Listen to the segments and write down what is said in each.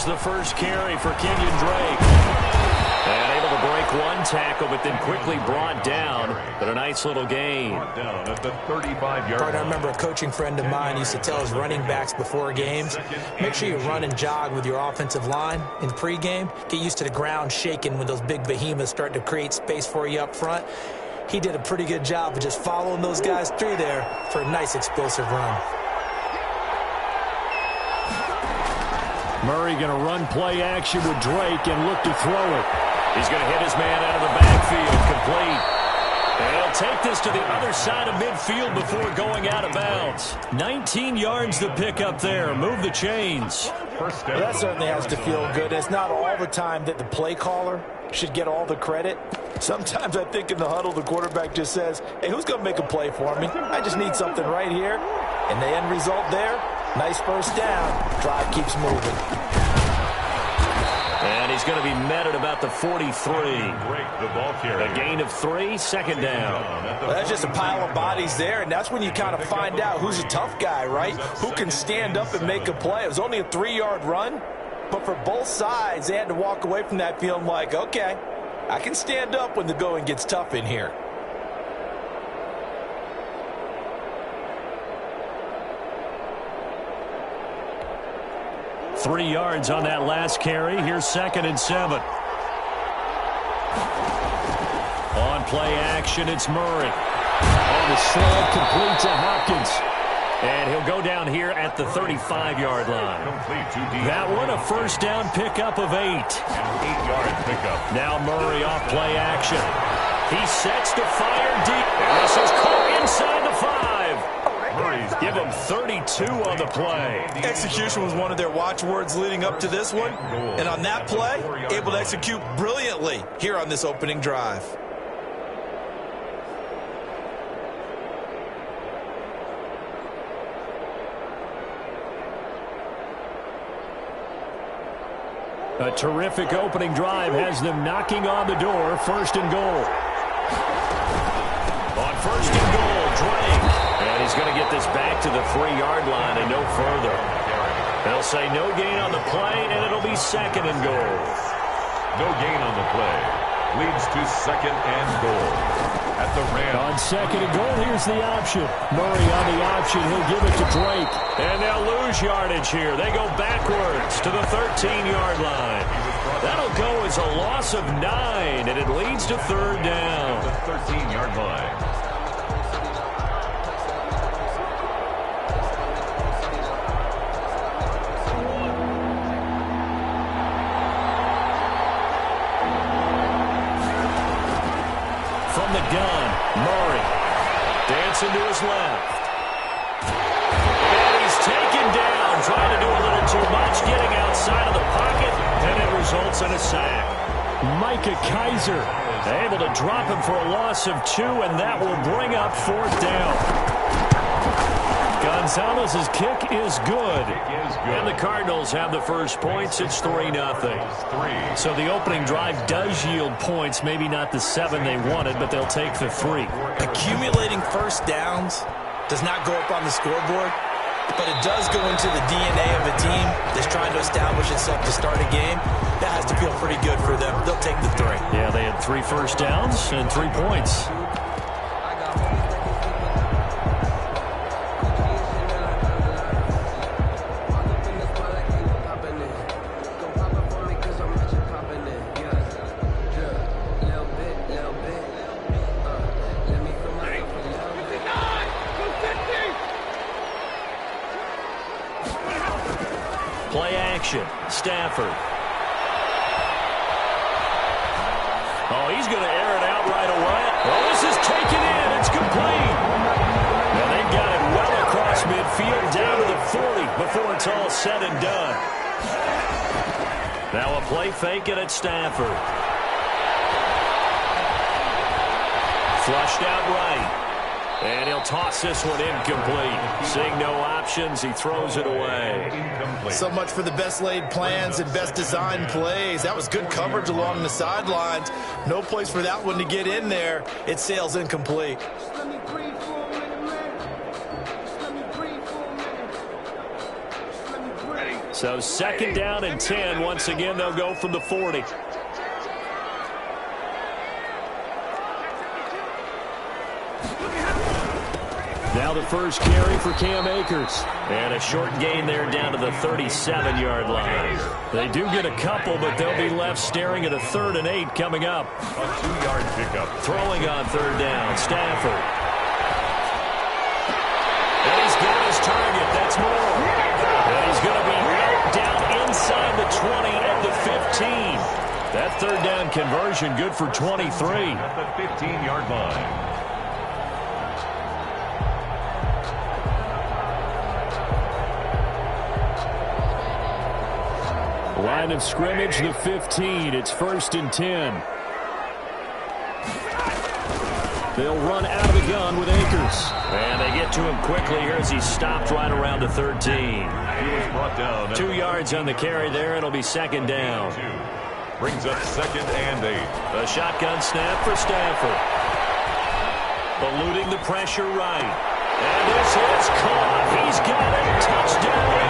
Here's the first carry for Kenyon Drake. And able to break one tackle, but then quickly brought down. But a nice little gain. Down at the 35-yard line. I remember a coaching friend of mine used to tell his running backs before games, make sure you run and jog with your offensive line in pregame. Get used to the ground shaking when those big behemoths start to create space for you up front. He did a pretty good job of just following those guys through there for a nice explosive run. Murray going to run play action with Drake and look to throw it. He's going to hit his man out of the backfield, complete. And he'll take this to the other side of midfield before going out of bounds. 19 yards to pick up there. Move the chains. Well, that certainly has to feel good. It's not all the time that the play caller should get all the credit. Sometimes I think in the huddle, the quarterback just says, hey, who's going to make a play for me? I just need something right here. And the end result there, nice first down. Drive keeps moving. And he's going to be met at about the 43. A gain of 3, second down. Well, that's just a pile of bodies there, and that's when you kind of find out who's a tough guy, right? Who can stand up and make a play. It was only a 3-yard run, but for both sides, they had to walk away from that feeling like, okay, I can stand up when the going gets tough in here. Three yards on that last carry. Here's 2nd and 7. On play action, it's Murray. On the slant, complete to Hopkins. And he'll go down here at the 35-yard line. That one, a first down pickup of 8. An 8-yard pickup. Now Murray off play action. He sets to fire deep. And this is caught inside the 5. Give him 32 on the play. Execution was one of their watchwords leading up to this one. And on that play, able to execute brilliantly here on this opening drive. A terrific opening drive has them knocking on the door. 1st and goal. On 1st and goal, Drake. And he's going to get this back to the 3-yard line and no further. They'll say no gain on the play, and it'll be 2nd and goal. No gain on the play. Leads to 2nd and goal. At the Rams. On 2nd and goal, here's the option. Murray on the option. He'll give it to Drake. And they'll lose yardage here. They go backwards to the 13-yard line. That'll go as a loss of 9, and it leads to 3rd down. The 13-yard line. From the gun, Murray dancing to his left. And he's taken down, trying to do a little too much, getting outside of the pocket, and it results in a sack. Micah Kaiser able to drop him for a loss of 2, and that will bring up 4th down. Gonzalez's kick is good. And the Cardinals have the first points. It's 3-0. So the opening drive does yield points. Maybe not the 7 they wanted, but they'll take the 3. Accumulating first downs does not go up on the scoreboard, but it does go into the DNA of a team that's trying to establish itself to start a game. That has to feel pretty good for them. They'll take the 3. Yeah, they had 3 first downs and 3 points. Play action. Stafford. Oh, he's going to air it out right away. Oh, this is taken in. It's complete. And they've got it well across midfield down to the 40 before it's all said and done. Now a play fake it at Stafford. Flushed out right. And he'll toss this one incomplete. Seeing no options, he throws it away. So much for the best laid plans and best designed plays. That was good coverage along the sidelines. No place for that one to get in there. It sails incomplete. So second down and 10. Once again, they'll go from the 40. Now the first carry for Cam Akers. And a short gain there down to the 37-yard line. They do get a couple, but they'll be left staring at a 3rd and 8 coming up. A 2-yard pickup. Throwing on 3rd down, Stafford. And he's got his target. That's Moore. And he's going to be out down inside the 20 at the 15. That 3rd down conversion good for 23. At the 15-yard line. Line of scrimmage, the 15. It's 1st and 10. They'll run out of the gun with Akers. And they get to him quickly here as he stopped right around the 13. He was brought down. 2 yards on the carry there. It'll be 2nd down. Brings up 2nd and 8. A shotgun snap for Stafford. Eluding the pressure right. And this is caught. He's got it. Touchdown.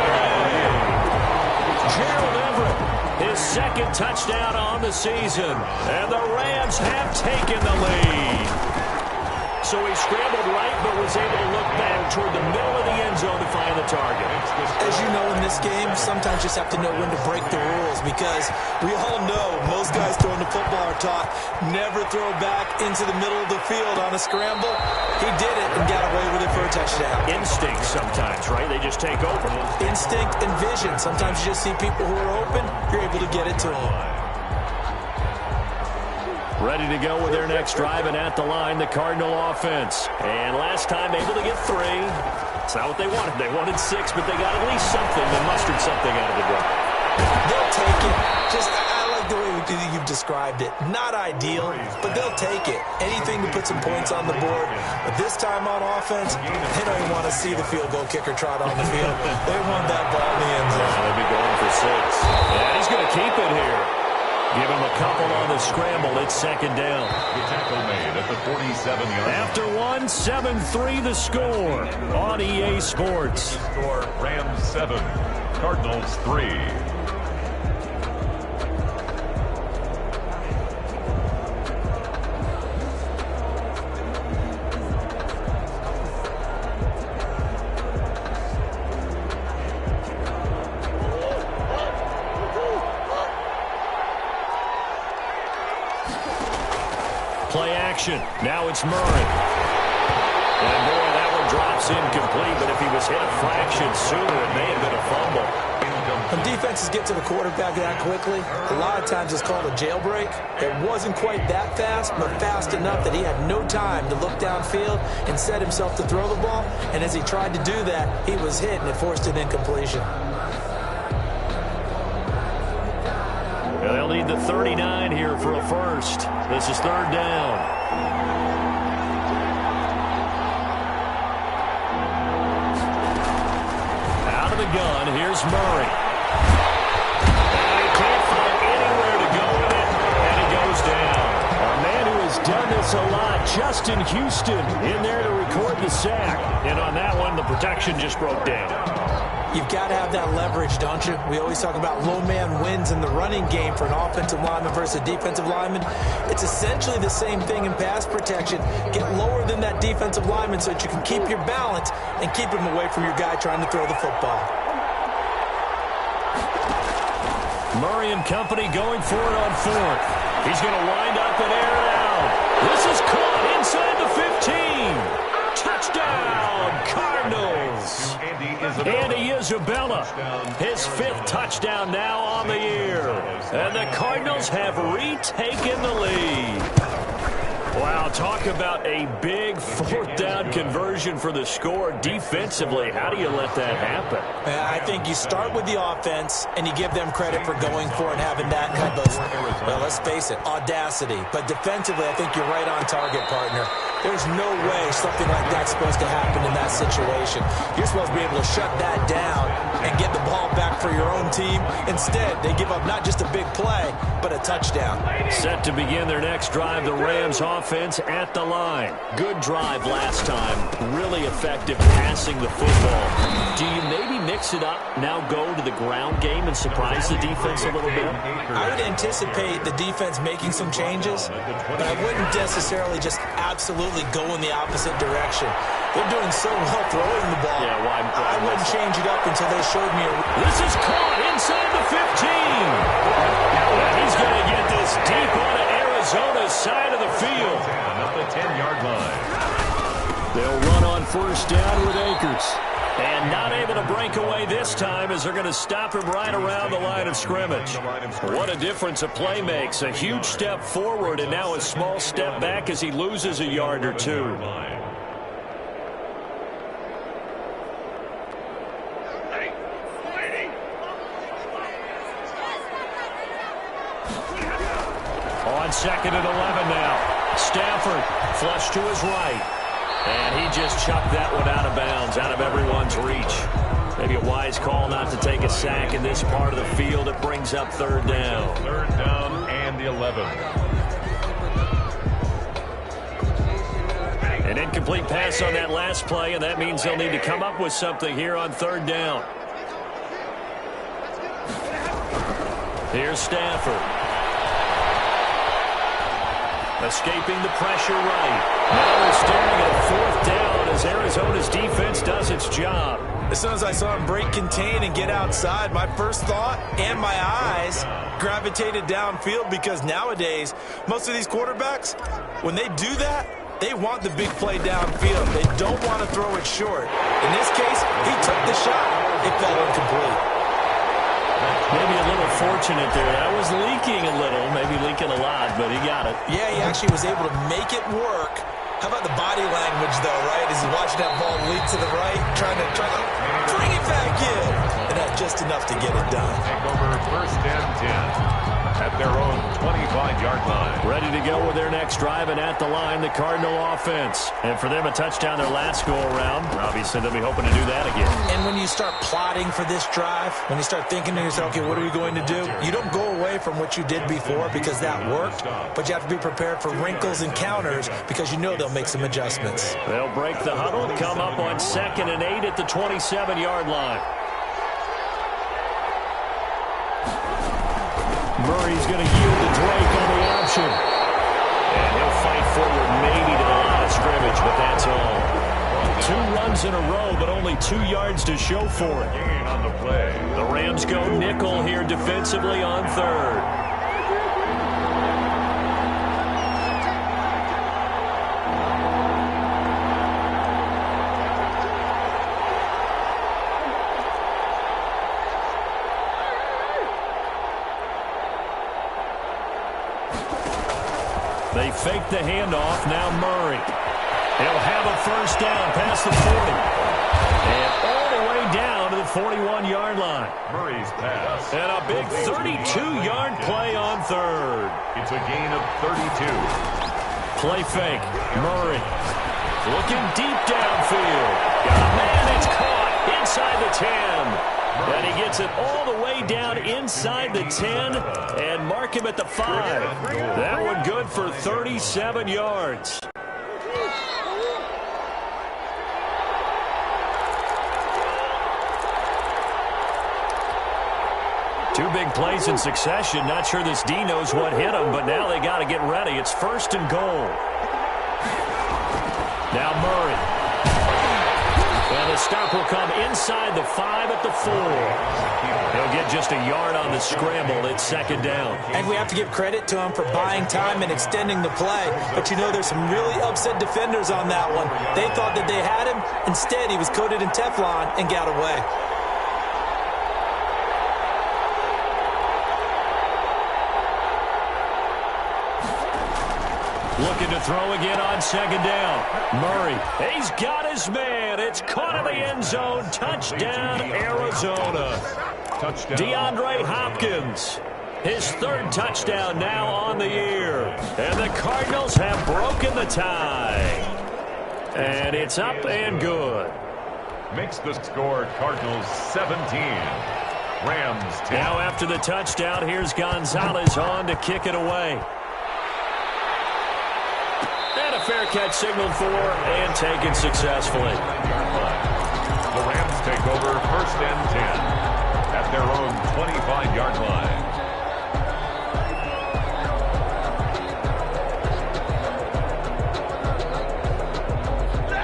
Gerald Everett, his 2nd touchdown on the season. And the Rams have taken the lead. So he scrambled right, but was able to look back toward the middle of the end zone to find the target. As you know, in this game, sometimes you just have to know when to break the rules, because we all know most guys throwing the football are taught never throw back into the middle of the field on a scramble. He did it and got away with it for a touchdown. Instinct sometimes, right? They just take over. Instinct and vision. Sometimes you just see people who are open, you're able to get it to them. Ready to go with their next drive, and at the line, the Cardinal offense. And last time, able to get 3. It's not what they wanted. They wanted 6, but they got at least something. They mustered something out of the drive. They'll take it. I like the way you've described it. Not ideal, but they'll take it. Anything to put some points on the board. But this time on offense, they don't even want to see the field goal kicker trot on the field. They want that ball in the end zone. Yeah, they'll be going for 6. And he's going to keep it here. Give him a couple on the scramble. It's 2nd down. The tackle made at the 47-yard. After 1, 7-3 the score on EA Sports. Score Rams 7, Cardinals 3. Play action. Now it's Murray. And boy, that one drops incomplete, but if he was hit a fraction sooner, it may have been a fumble. When defenses get to the quarterback that quickly, a lot of times it's called a jailbreak. It wasn't quite that fast, but fast enough that he had no time to look downfield and set himself to throw the ball. And as he tried to do that, he was hit, and it forced an incompletion. They'll need the 39 here for a first. This is 3rd down. Out of the gun, here's Murray. And he can't find anywhere to go with it, and he goes down. A man who has done this a lot, Justin Houston, in there to record the sack. And on that one, the protection just broke down. You've got to have that leverage, don't you? We always talk about low man wins in the running game for an offensive lineman versus a defensive lineman. It's essentially the same thing in pass protection. Get lower than that defensive lineman so that you can keep your balance and keep him away from your guy trying to throw the football. Murray and company going for it on 4th. He's going to wind up and air it out. This is caught inside the 15. Touchdown, Cardinals. Andy Isabella, his 5th touchdown now on the year. And the Cardinals have retaken the lead. Wow, talk about a big 4th down conversion for the score defensively. How do you let that happen? I think you start with the offense, and you give them credit for going for it and having that type of, well, let's face it, audacity. But defensively, I think you're right on target, partner. There's no way something like that's supposed to happen in that situation. You're supposed to be able to shut that down and get the ball back for your own team. Instead, they give up not just a big play, but a touchdown. Set to begin their next drive, the Rams offense at the line. Good drive last time. Really effective passing the football. Do you maybe mix it up, now go to the ground game and surprise the defense a little bit? I would anticipate the defense making some changes, but I wouldn't necessarily just absolutely go in the opposite direction. They're doing so well throwing the ball. Yeah, why I wouldn't change it up until they showed me This is caught inside the 15. And he's going to get this deep onto Arizona's side of the field. At the 10-yard line. They'll run on first down with Akers. And not able to break away this time as they're going to stop him right around the line of scrimmage. What a difference a play makes. A huge step forward and now a small step back as he loses a yard or two. On 2nd and 11 now. Stafford flush to his right. And he just chucked that one out of bounds, out of everyone's reach. Maybe a wise call not to take a sack in this part of the field. It brings up 3rd down. 3rd down and 11. An incomplete pass on that last play, and that means they'll need to come up with something here on 3rd down. Here's Stafford. Escaping the pressure right. Now they're staring at 4th down as Arizona's defense does its job. As soon as I saw him break contain and get outside, my first thought and my eyes gravitated downfield because nowadays, most of these quarterbacks, when they do that, they want the big play downfield. They don't want to throw it short. In this case, he took the shot. It fell incomplete. Maybe a little fortunate there. That was leaking a little, maybe leaking a lot, but he got it. Yeah, he actually was able to make it work. How about the body language, though, right? As he's watching that ball leak to the right, trying to bring it back in. And that's just enough to get it done. Take over 1st and 10 at their own 25-yard line. Ready to go with their next drive, and at the line, the Cardinal offense. And for them, a touchdown their last go-around. Obviously, they'll be hoping to do that again. And when you start plotting for this drive, when you start thinking to yourself, okay, what are we going to do? You don't go away from what you did before because that worked, but you have to be prepared for wrinkles and counters because you know they'll make some adjustments. They'll break the huddle, come up on 2nd and 8 at the 27-yard line. Murray's going to yield to Drake on the option. And he'll fight forward maybe to the line of scrimmage, but that's all. 2 runs in a row, but only 2 yards to show for it. Gain on the play. The Rams go nickel here defensively on 3rd. They fake the handoff. Now Murray. He'll have a first down past the 40. And all the way down to the 41-yard line. Murray's pass. And a big 32-yard play on 3rd. It's a gain of 32. Play fake. Murray looking deep downfield. Got a man. It's caught inside the 10. And he gets it all the way down inside the 10 and mark him at the 5. That one good for 37 yards. Two big plays in succession. Not sure this D knows what hit him, but now they got to get ready. It's 1st and goal. Now Murray. And the stop will come inside the 5 at the 4. He'll get just a yard on the scramble. It's 2nd down. And we have to give credit to him for buying time and extending the play. But you know, there's some really upset defenders on that one. They thought that they had him. Instead, he was coated in Teflon and got away. Looking to throw again on 2nd down. Murray, he's got his man. It's caught in the end zone. Touchdown, Arizona. Touchdown. DeAndre Hopkins. His 3rd touchdown now on the year. And the Cardinals have broken the tie. And it's up and good. Makes the score Cardinals 17. Rams 10. Now after the touchdown, here's Gonzalez on to kick it away. And a fair catch signaled for and taken successfully. The Rams take take over 1st and 10 at their own 25-yard line.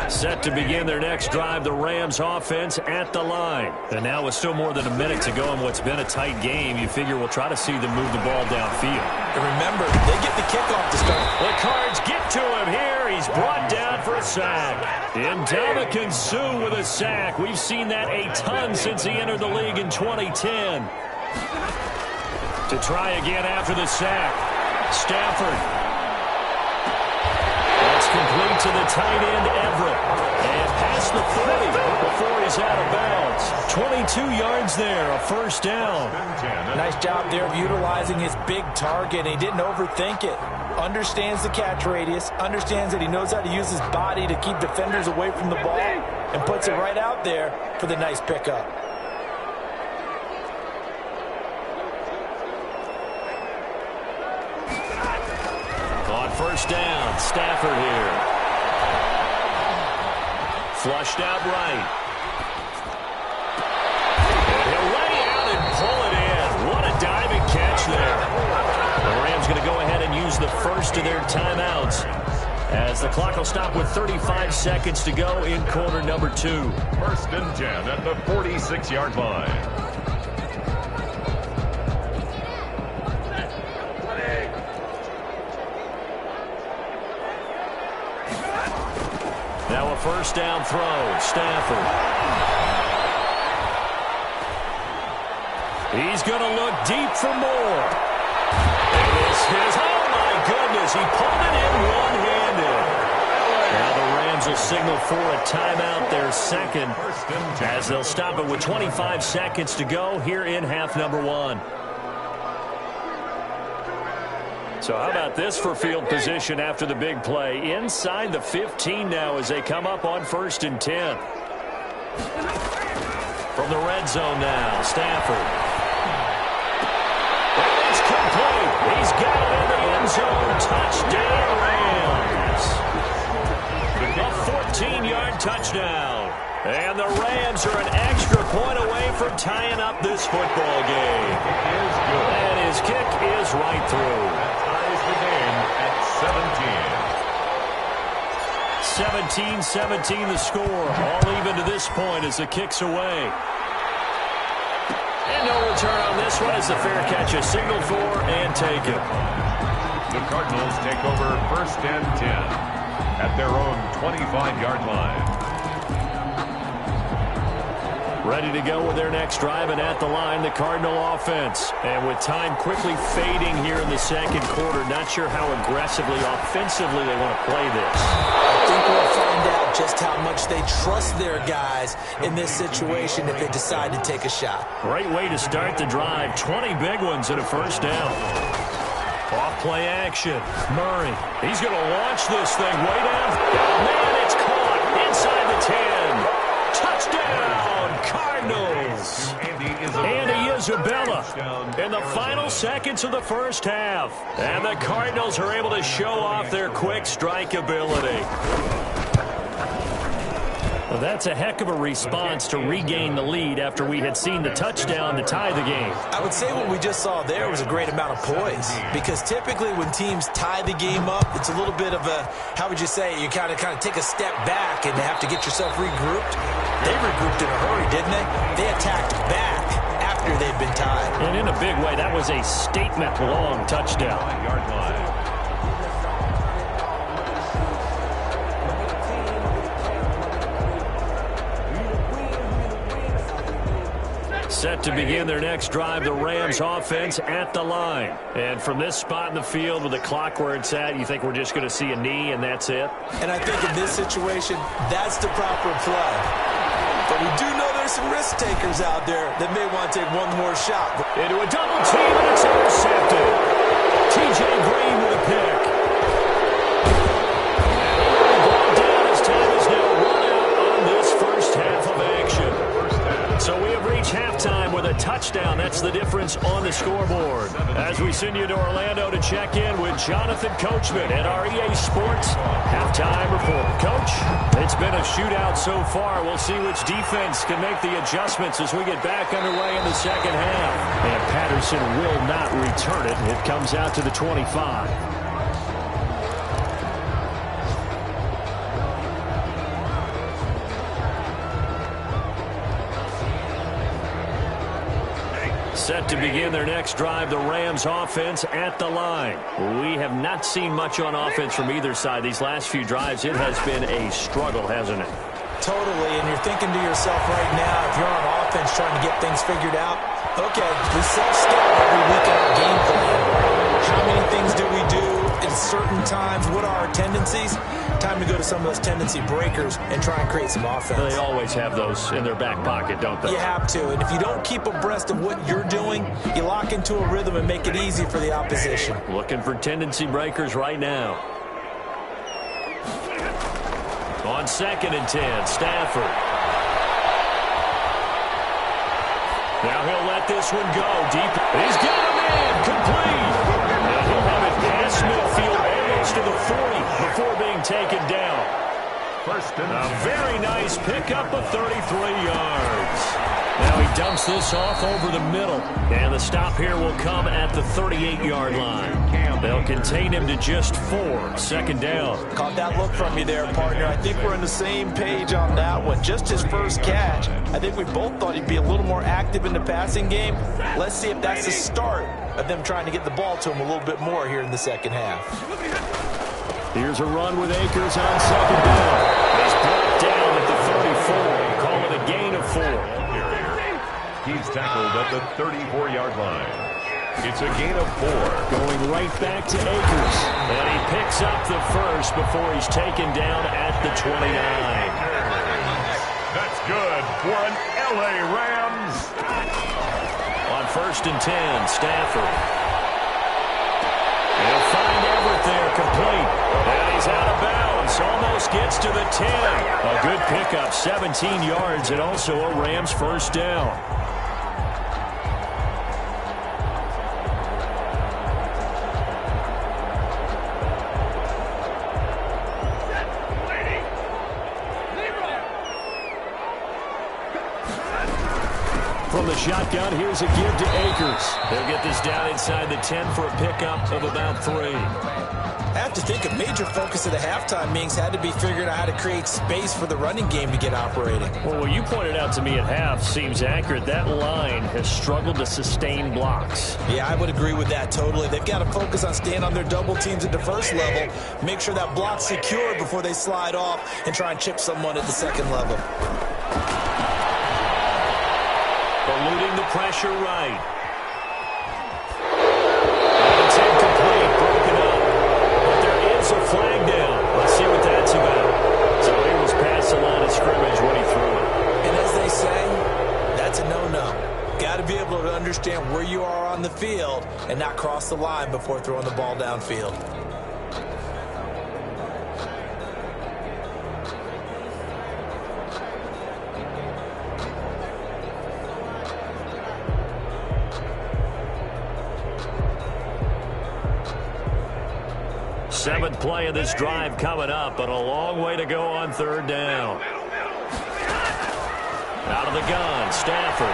Set to begin their next drive, the Rams offense at the line. And now with still more than a minute to go in what's been a tight game, you figure we'll try to see them move the ball downfield. And remember, they get the kickoff to start. The Cards get to him here. He's brought down for a sack. Ndamukong Suh with a sack. We've seen that a ton since he entered the league in 2010. To try again after the sack. Stafford. Complete to the tight end, Everett. And past the 30 before he's out of bounds. 22 yards there, a first down. Nice job there of utilizing his big target. He didn't overthink it. Understands the catch radius. Understands that he knows how to use his body to keep defenders away from the ball. And puts it right out there for the nice pickup. First down, Stafford here. Flushed out right. And he'll lay out and pull it in. What a diving catch there. The Rams going to go ahead and use the first of their timeouts as the clock will stop with 35 seconds to go in quarter number 2. 1st and 10 at the 46-yard line. Now a first down throw, Stafford. He's going to look deep for more. And this is, oh my goodness, he pulled it in one-handed. Now the Rams will signal for a timeout, their second, as they'll stop it with 25 seconds to go here in half number 1. So how about this for field position after the big play? Inside the 15 now as they come up on 1st and 10. From the red zone now, Stafford. It's complete. He's got it in the end zone. Touchdown, Rams. A 14-yard touchdown. And the Rams are an extra point away from tying up this football game. And his kick is right through. The game at 17-17 the score. All even to this point as the kick's away. And no return on this one as the fair catch is signaled for and taken. The Cardinals take over 1st and 10 at their own 25-yard line. Ready to go with their next drive, and at the line, the Cardinal offense. And with time quickly fading here in the second quarter, not sure how aggressively, offensively they want to play this. I think we'll find out just how much they trust their guys in this situation if they decide to take a shot. Great way to start the drive. 20 big ones and a first down. Off play action. Murray. He's going to launch this thing way down. Oh, man, it's caught inside the 10. Touchdown, Cardinals. Andy Isabella in the final seconds of the first half. And the Cardinals are able to show off their quick strike ability. Well, that's a heck of a response to regain the lead after we had seen the touchdown to tie the game. I would say what we just saw there was a great amount of poise, because typically when teams tie the game up, it's a little bit of a, how would you say, you kind of take a step back and have to get yourself regrouped. They regrouped in a hurry, didn't they? They attacked back after they'd been tied. And in a big way, that was a statement-long touchdown. Yard line. Set to begin their next drive, the Rams offense at the line. And from this spot in the field with the clock where it's at, you think we're just going to see a knee and that's it? And I think in this situation, that's the proper play. But we do know there's some risk takers out there that may want to take one more shot. Into a double team and it's intercepted. T.J. Green with a pick. And ball down as time is now run out on this first half of action. So we have reached halftime with a touchdown. That's the difference on the scoreboard. As we send you to Orlando to check in with Jonathan Coachman at our EA Sports Halftime Report. Coach, it's been a shootout so far. We'll see which defense can make the adjustments as we get back underway in the second half. And Patterson will not return it. It comes out to the 25. Set to begin their next drive, the Rams offense at the line. We have not seen much on offense from either side. These last few drives, it has been a struggle, hasn't it? Totally, and you're thinking to yourself right now, if you're on offense trying to get things figured out, okay, we self-scout every week in our game plan. How many things do we do at certain times? What are our tendencies? Time to go to some of those tendency breakers and try and create some offense. They always have those in their back pocket, don't they? You have to, and if you don't keep abreast of what you're doing, you lock into a rhythm and make it easy for the opposition. Looking for tendency breakers right now. On 2nd and 10, Stafford. Now he'll let this one go deep. He's got him in, complete. And he'll have it past midfield, almost to the 40 before being taken down. A very nice pickup of 33 yards. Now he dumps this off over the middle. And the stop here will come at the 38-yard line. They'll contain him to just 4. 2nd down. Caught that look from you there, partner. I think we're on the same page on that one. Just his first catch. I think we both thought he'd be a little more active in the passing game. Let's see if that's the start of them trying to get the ball to him a little bit more here in the second half. Here's a run with Akers on 2nd down. He's brought down at the 34. Call it a gain of 4. He's tackled at the 34-yard line. It's a gain of 4. Going right back to Akers. And he picks up the first before he's taken down at the 29. That's good for an L.A. Rams. On 1st and 10, Stafford. He'll find Everett there, complete. And he's out of bounds. Almost gets to the 10. A good pickup, 17 yards, and also a Rams first down. From the shotgun, here's a give to Akers. They'll get this down inside the 10 for a pickup of about 3. I have to think a major focus of the halftime meetings had to be figuring out how to create space for the running game to get operating. Well, what you pointed out to me at half seems accurate. That line has struggled to sustain blocks. Yeah, I would agree with that totally. They've got to focus on staying on their double teams at the first level, make sure that block's secure before they slide off and try and chip someone at the second level. Eluding the pressure right. And it's incomplete, broken up. But there is a flag down. Let's see what that's about. So he was past the line of scrimmage when he threw it. And as they say, that's a no-no. Got to be able to understand where you are on the field and not cross the line before throwing the ball downfield. Seventh play of this drive coming up, but a long way to go on 3rd down. Out of the gun, Stafford.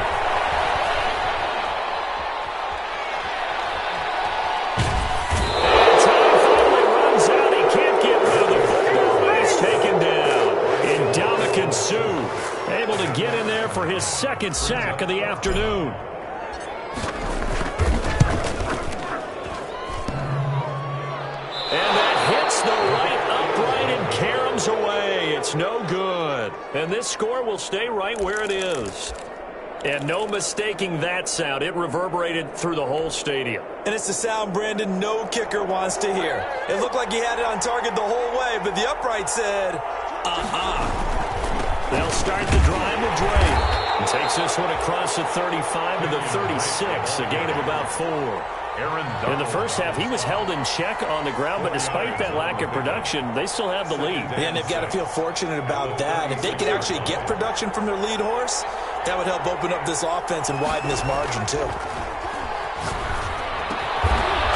And time finally runs out. He can't get rid of the football, but he's taken down. Ndamukong Suh able to get in there for his 2nd sack of the afternoon. The right upright and caroms away. It's no good. And this score will stay right where it is. And no mistaking that sound. It reverberated through the whole stadium. And it's the sound, Brandon, no kicker wants to hear. It looked like he had it on target the whole way, but the upright said, They'll start the drive with Drake. And takes this one across the 35 to the 36, a gain of about 4. In the first half, he was held in check on the ground, but despite that lack of production, they still have the lead. Yeah, and they've got to feel fortunate about that. If they could actually get production from their lead horse, that would help open up this offense and widen this margin, too.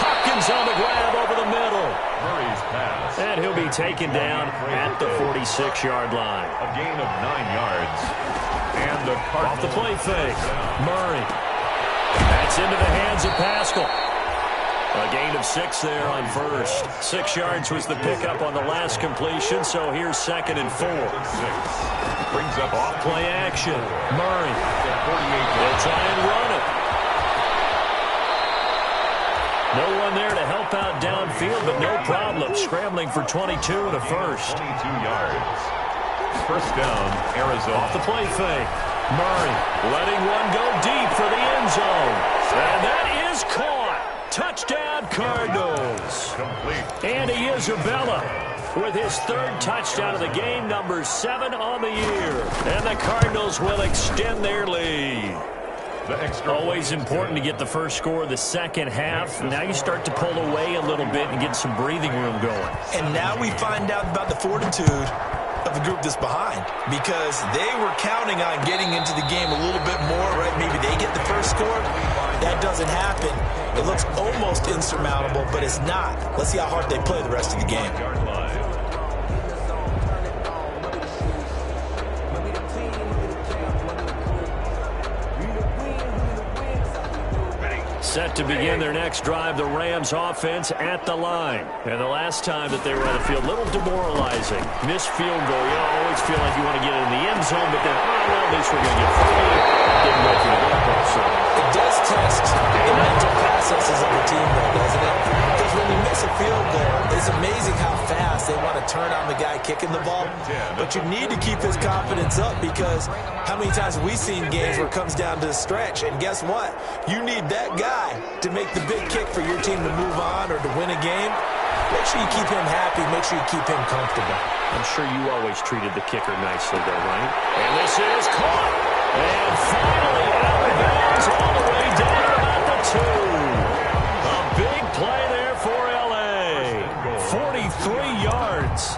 Hopkins on the grab over the middle. Murray's pass. And he'll be taken down at the 46-yard line. A gain of 9 yards. And the Cardinals off the play fake. Murray. That's into the hands of Pascal. A gain of 6 there on first. 6 yards was the pickup on the last completion, so here's 2nd and 4. Brings up off play action. Murray. They'll try and run it. No one there to help out downfield, but no problem. Scrambling for 22 and a first. 22 yards. First down, Arizona. Off the play fake. Murray letting one go deep for the end zone. And that is caught. Touchdown, Cardinals. Complete. Andy Isabella with his 3rd touchdown of the game, number 7 on the year. And the Cardinals will extend their lead. Always important to get the first score of the second half. Now you start to pull away a little bit and get some breathing room going. And now we find out about the fortitude of the group that's behind, because they were counting on getting into the game a little bit more, right? Maybe they get the first score. That doesn't happen. It looks almost insurmountable, but it's not. Let's see how hard they play the rest of the game. Set to begin their next drive, the Rams offense at the line. And the last time that they were on the field, a little demoralizing. Missed field goal. You always feel like you want to get it in the end zone, but then, well, at least we're going to get 40. Didn't go through the goalpost. So it does test the mental processes of the team, though, doesn't it? Because when you miss a field goal, it's amazing how fast they want to turn on the guy kicking the ball. But you need to keep his confidence up, because how many times have we seen games where it comes down to the stretch, and guess what? You need that guy to make the big kick for your team to move on or to win a game. Make sure you keep him happy. Make sure you keep him comfortable. I'm sure you always treated the kicker nicely, though, right? And this is caught. And finally out of bounds all the way down about the 2. A big play there for L.A. 43 yards.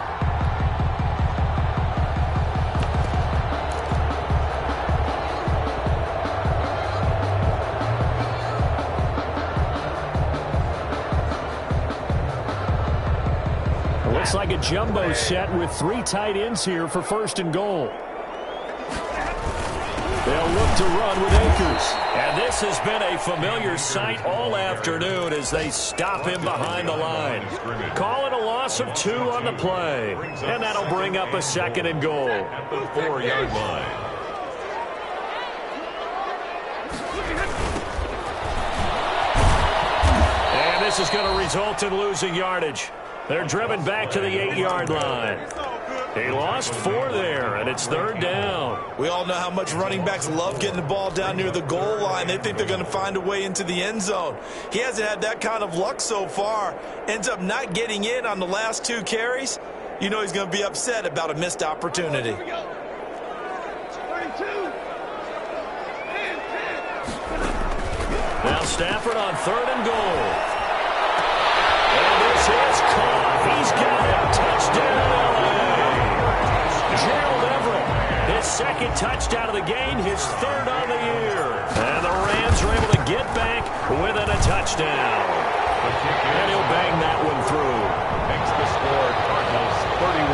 Looks like a jumbo set with 3 tight ends here for 1st and goal. They'll look to run with Akers. And this has been a familiar sight all afternoon as they stop him behind the line. Call it a loss of 2 on the play. And that'll bring up a 2nd and goal. At the 4-yard line. And this is going to result in losing yardage. They're driven back to the 8-yard line. He lost 4 there, and it's 3rd down. We all know how much running backs love getting the ball down near the goal line. They think they're going to find a way into the end zone. He hasn't had that kind of luck so far. Ends up not getting in on the last 2 carries. You know he's going to be upset about a missed opportunity. Now Stafford on 3rd and goal. And this is caught. He's got it. Touchdown, L.A. Gerald Everett, his 2nd touchdown of the game, his 3rd on the year. And the Rams are able to get back within a touchdown. And he'll bang that one through. Makes the score Cardinals 31,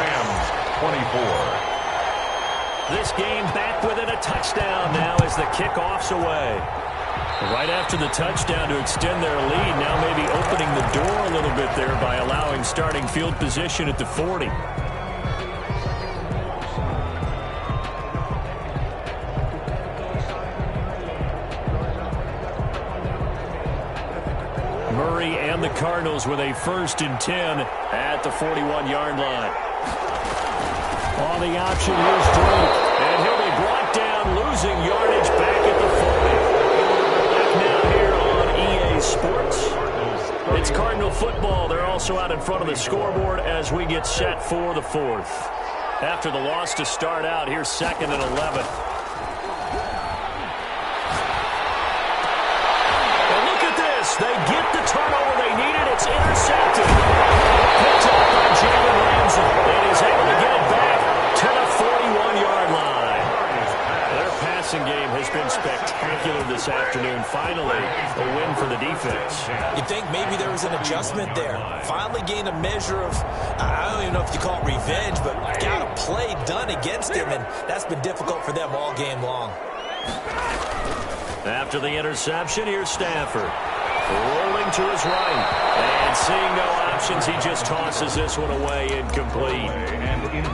Rams 24. This game back within a touchdown now as the kickoff's away. Right after the touchdown to extend their lead, now maybe opening the door a little bit there by allowing starting field position at the 40. Murray and the Cardinals with a 1st and 10 at the 41-yard line. On the option, here's Drake. And he'll be brought down, losing yardage back at the 40. Back now here on EA Sports. It's Cardinal football. They're also out in front of the scoreboard as we get set for the 4th. After the loss to start out, here's 2nd and 11. They get the turnover they needed. It's intercepted. Picked up by Jalen Ramsey. And is able to get it back to the 41-yard line. Their passing game has been spectacular spectacular this afternoon. Finally, a win for the defense. You think maybe there was an adjustment there. Finally gained a measure of, I don't even know if you call it revenge, but got a play done against him, and that's been difficult for them all game long. After the interception, here's Stafford. Rolling to his right. And seeing no options, he just tosses this one away, incomplete.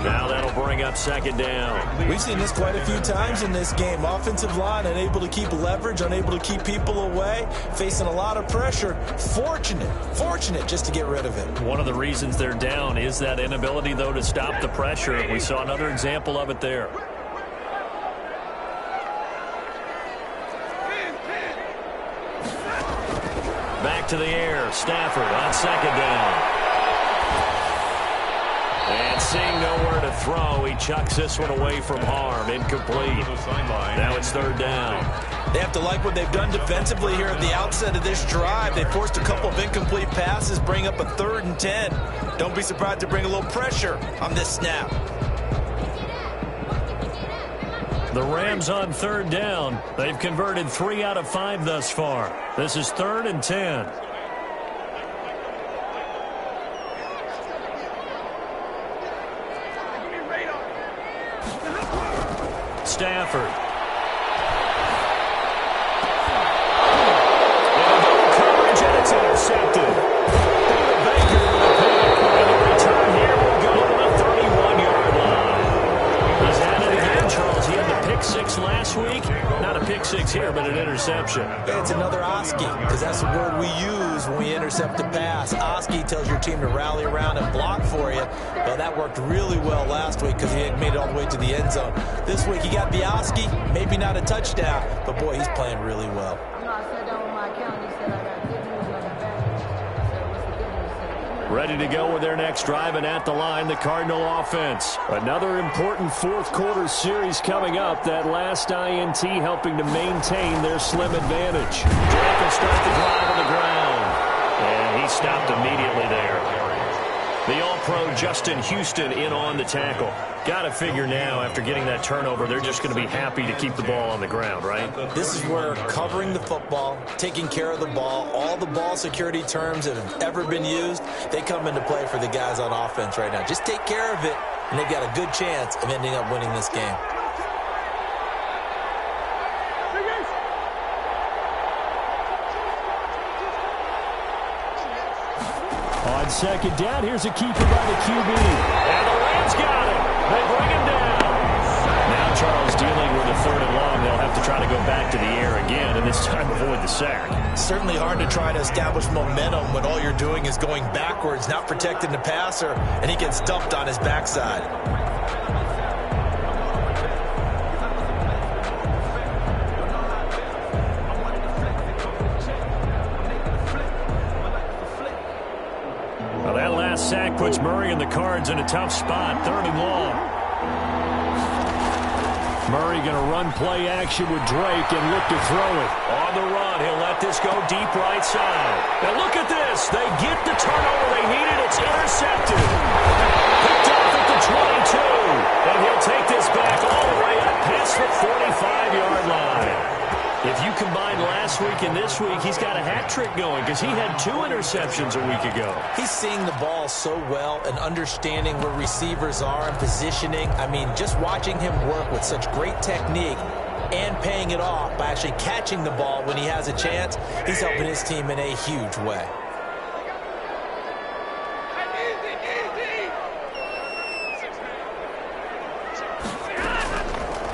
Now that'll bring up second down. We've seen this quite a few times in this game. Offensive line unable to keep leverage, unable to keep people away, facing a lot of pressure. Fortunate just to get rid of it. One of the reasons they're down is that inability, though, to stop the pressure. We saw another example of it there. Back to the air. Stafford on second down. And seeing nowhere to throw, he chucks this one away from harm. Incomplete. Now it's third down. They have to like what they've done defensively here at the outset of this drive. They forced a couple of incomplete passes, bring up a 3rd and 10. Don't be surprised to bring a little pressure on this snap. The Rams on third down. They've converted 3 out of 5 thus far. This is 3rd and 10. Stafford. And coverage, and it's intercepted. Baker with a pick. And the return here will go to the 31-yard line. He's had it again, Charles. He had the pick 6 last week. Not a pick 6 here, but an interception. It's another Oski, because that's the word we use when we intercept a pass. Oski tells your team to rally around and block for you. Well, that worked really well last week because he had made it all the way to the end zone. This week, he got the Oski, maybe not a touchdown, but boy, he's playing really well. Ready to go with their next drive, and at the line, the Cardinal offense. Another important fourth-quarter series coming up. That last INT helping to maintain their slim advantage. Drake will start the drive on the ground. And he stopped immediately there. The All-Pro Justin Houston in on the tackle. Got to figure now, after getting that turnover, they're just going to be happy to keep the ball on the ground, right? This is where covering the football, taking care of the ball, all the ball security terms that have ever been used, they come into play for the guys on offense right now. Just take care of it, and they've got a good chance of ending up winning this game. On second down, here's a keeper by the QB. And the Rams got him. They bring him down. Now Charles dealing with a 3rd and long. They'll have to try to go back to the air again, and this time avoid the sack. Certainly hard to try to establish momentum when all you're doing is going backwards, not protecting the passer, and he gets dumped on his backside. Well, that last sack puts Murray and the Cards in a tough spot. 3rd and long. Murray going to run play action with Drake and look to throw it. On the run, he'll let this go deep right side. Now look at this. They get the turnover they needed. It's intercepted. Picked off at the 22. And he'll take this back all the way up past the 45-yard line. If you combine last week and this week, he's got a hat trick going because he had 2 interceptions a week ago. He's seeing the ball so well and understanding where receivers are and positioning. I mean, just watching him work with such great technique and paying it off by actually catching the ball when he has a chance, he's helping his team in a huge way.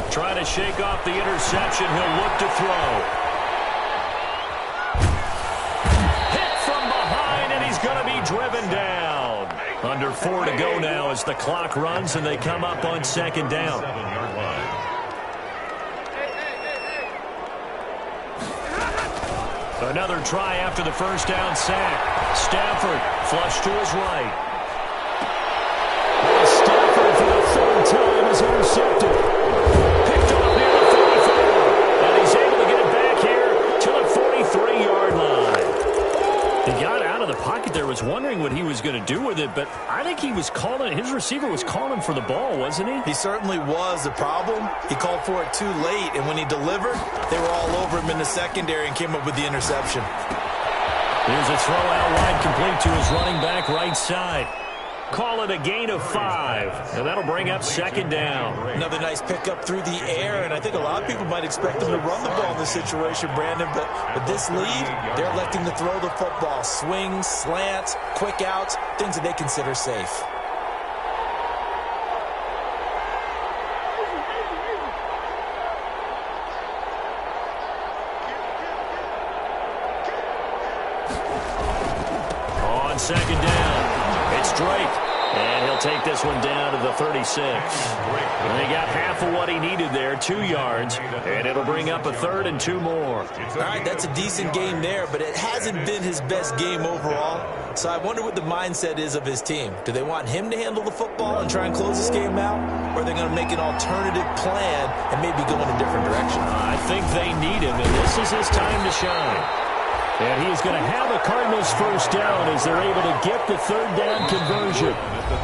Trying to shake off the interception. He'll look to throw. Hit from behind, and he's going to be driven down. Under 4 to go now as the clock runs, and they come up on second down. Another try after the first down sack. Stafford flush to his right. Stafford for the 3rd time is intercepted. He got out of the pocket there, was wondering what he was going to do with it, but I think he was calling, his receiver was calling for the ball, wasn't he? He certainly was. The problem, he called for it too late, and when he delivered, they were all over him in the secondary and came up with the interception. Here's a throw out wide, complete to his running back right side. Call it a gain of 5, and that'll bring up second down. Another nice pickup through the air, and I think a lot of people might expect them to run the ball in this situation, Brandon, but with this lead, they're electing to throw the football. Swings, slants, quick outs, things that they consider safe. On second down. It's Drake, and he'll take this one down to the 36. And he got half of what he needed there, 2 yards, and it'll bring up a 3rd and 2 more. All right, that's a decent game there, but it hasn't been his best game overall. So I wonder what the mindset is of his team. Do they want him to handle the football and try and close this game out? Or are they going to make an alternative plan and maybe go in a different direction? I think they need him, and this is his time to shine. And he's going to have a Cardinals first down as they're able to get the 3rd down conversion.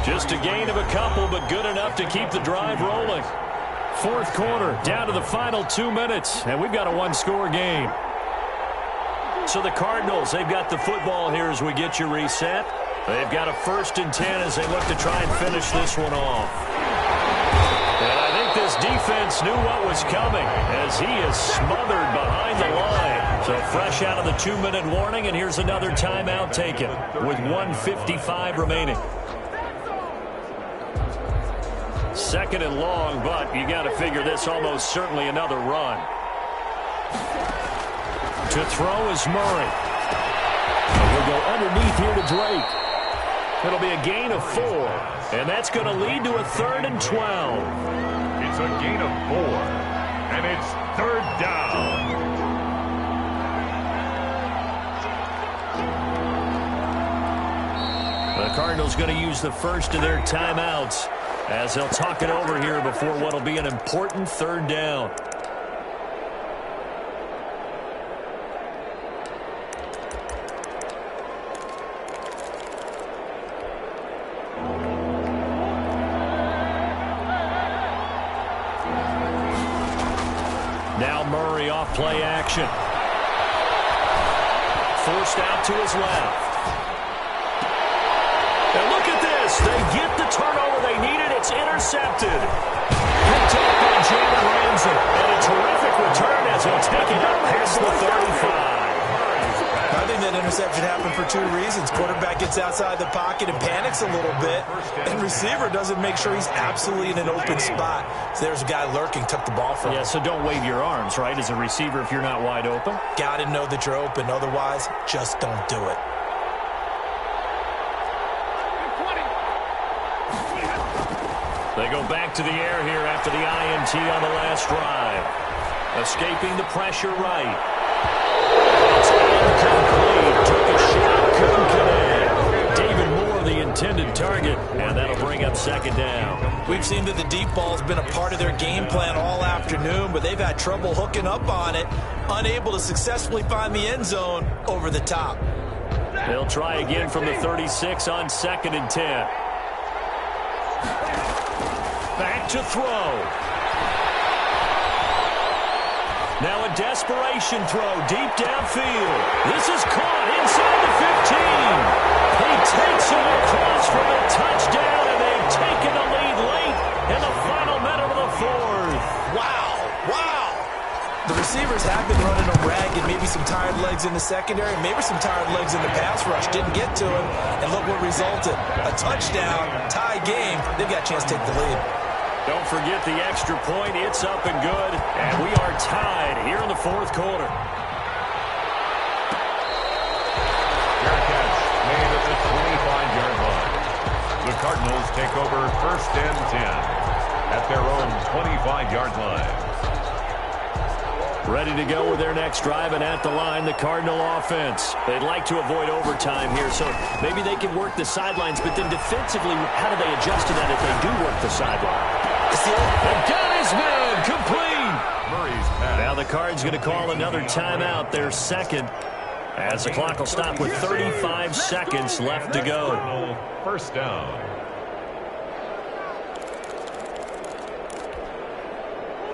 Just a gain of a couple, but good enough to keep the drive rolling. 4th quarter, down to the final 2 minutes, and we've got a 1-score game. So the Cardinals, they've got the football here as we get you reset. They've got a 1st and 10 as they look to try and finish this one off. And I think this defense knew what was coming as he is smothered behind the line. So fresh out of the 2-minute warning, and here's another timeout taken with 1:55 remaining. 2nd and long, but you got to figure this almost certainly another run. To throw is Murray. And he'll go underneath here to Drake. It'll be a gain of 4, and that's going to lead to a 3rd and 12. It's a gain of 4, and it's 3rd down. The Cardinals going to use the first of their timeouts as they'll talk it over here before what will be an important 3rd down. Now Murray off play action. Forced out to his left. And look at this. They get the turnover they needed. It's intercepted. Picked up by Jalen Ramsey. And a terrific return as he'll take it up past the 35. I think that interception happened for 2 reasons. Quarterback gets outside the pocket and panics a little bit, and receiver doesn't make sure he's absolutely in an open spot. So there's a guy lurking, took the ball from him. Yeah, so don't wave your arms, right, as a receiver if you're not wide open. Got to know that you're open. Otherwise, just don't do it. They go back to the air here after the INT on the last drive. Escaping the pressure right. It's incomplete. Took a shot, couldn't connect. David Moore, the intended target, and that'll bring up 2nd down. We've seen that the deep ball has been a part of their game plan all afternoon, but they've had trouble hooking up on it, unable to successfully find the end zone over the top. They'll try again from the 36 on 2nd and 10. Back to throw. Now a desperation throw deep downfield. This is caught inside the 15. He takes it across for a touchdown, and they've taken the lead late in the final minute of the 4th. Wow, wow. The receivers have been running a ragged, maybe some tired legs in the secondary, maybe some tired legs in the pass rush. Didn't get to him, and look what resulted. A touchdown, tie game. They've got a chance to take the lead. Don't forget the extra point. It's up and good, and we are tied here in the 4th quarter. Fair catch made at the 25-yard line. The Cardinals take over 1st and 10 at their own 25-yard line. Ready to go with their next drive, and at the line, the Cardinal offense. They'd like to avoid overtime here, so maybe they can work the sidelines, but then defensively, how do they adjust to that if they do work the sideline? And got his man complete. Murray's pass. Now the Card's going to call another timeout, their 2nd. As the clock will stop with 35 seconds left to go. First down.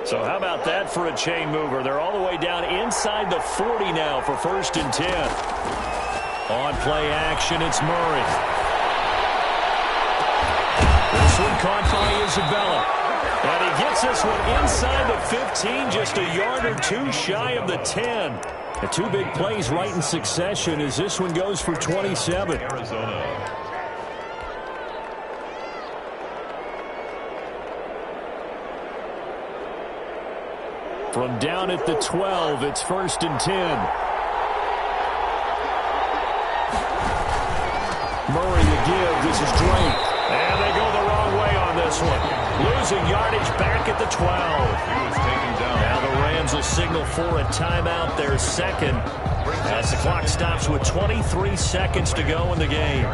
So how about that for a chain mover? They're all the way down inside the 40 now for 1st and 10. On play action, it's Murray. This one caught by Isabella. And he gets this one inside the 15, just a yard or two shy of the 10. The two big plays right in succession as this one goes for 27. Arizona. From down at the 12, it's 1st and 10. Murray the give. This is Drake. And they go the wrong way on this one. Losing yardage back at the 12. He was taken down. Now the Rams will signal for a timeout, their second, as the clock stops with 23 seconds to go in the game.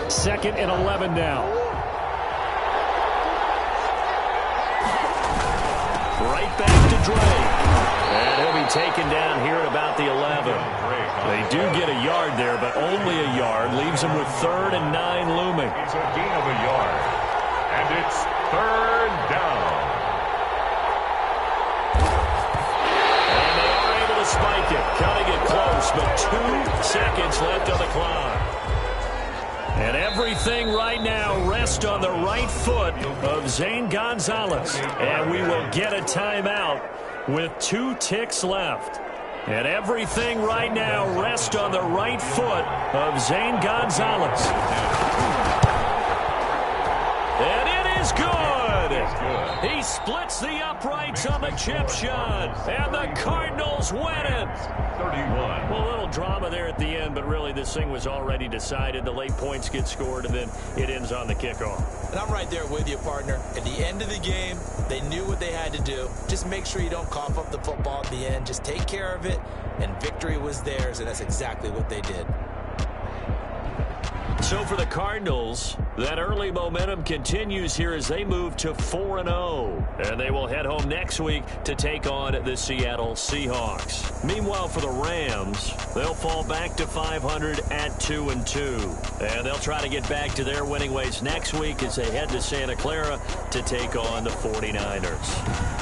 2nd and 11 now. Right back to Drake. And he'll be taken down here at about the 11. They do get a yard there, but only a yard. Leaves them with 3rd and 9 looming. It's a gain of a yard. And it's 3rd down. And they are able to spike it. Cutting it close, but 2 seconds left on the clock. And everything right now rests on the right foot of Zane Gonzalez. And we will get a timeout with 2 ticks left. And everything right now rests on the right foot of Zane Gonzalez. And it is good. He splits the uprights on the chip shot. And the Cardinals win it. 31. Well, a little drama there at the end, but really this thing was already decided. The late points get scored, and then it ends on the kickoff. And I'm right there with you, partner. At the end of the game, they knew what they had to do. Just make sure you don't cough up the football at the end. Just take care of it, and victory was theirs, and that's exactly what they did. So for the Cardinals, that early momentum continues here as they move to 4-0. And they will head home next week to take on the Seattle Seahawks. Meanwhile, for the Rams, they'll fall back to 500 at 2-2. And they'll try to get back to their winning ways next week as they head to Santa Clara to take on the 49ers.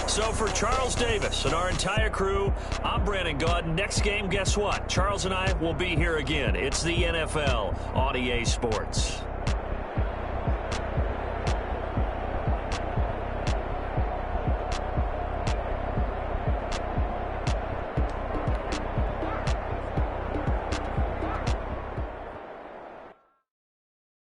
So for Charles Davis and our entire crew, I'm Brandon Gaudin. Next game, guess what? Charles and I will be here again. It's the NFL on EA Sports.